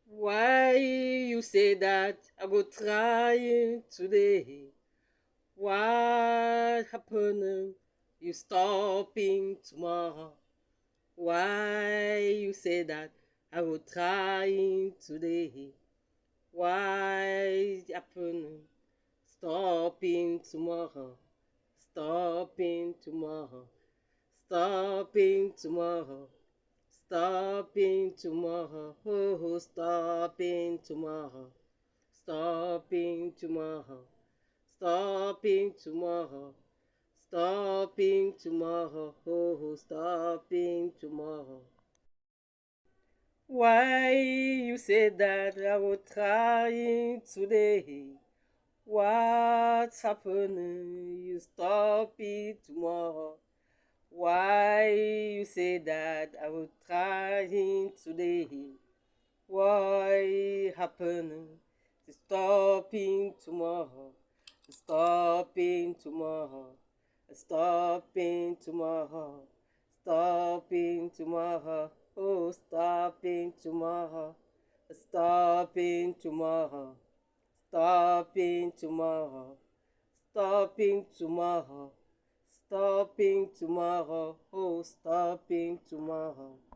Why you say that I go try today? What happened? You stopping tomorrow? Why you say that I go try today? Why happen? Stopping tomorrow? Stopping tomorrow? Stopping tomorrow? Stopping tomorrow, oh, stopping tomorrow, stopping tomorrow, stopping tomorrow, stopping tomorrow, oh, stopping tomorrow. Why you say that I will try today? What's happening? You stop it tomorrow. Why you say that I will try today? Why happen? Stopping tomorrow, stopping tomorrow, stopping tomorrow, stopping tomorrow, oh, stopping tomorrow, stopping tomorrow, stopping tomorrow, stopping tomorrow, stopping tomorrow, oh, stopping tomorrow.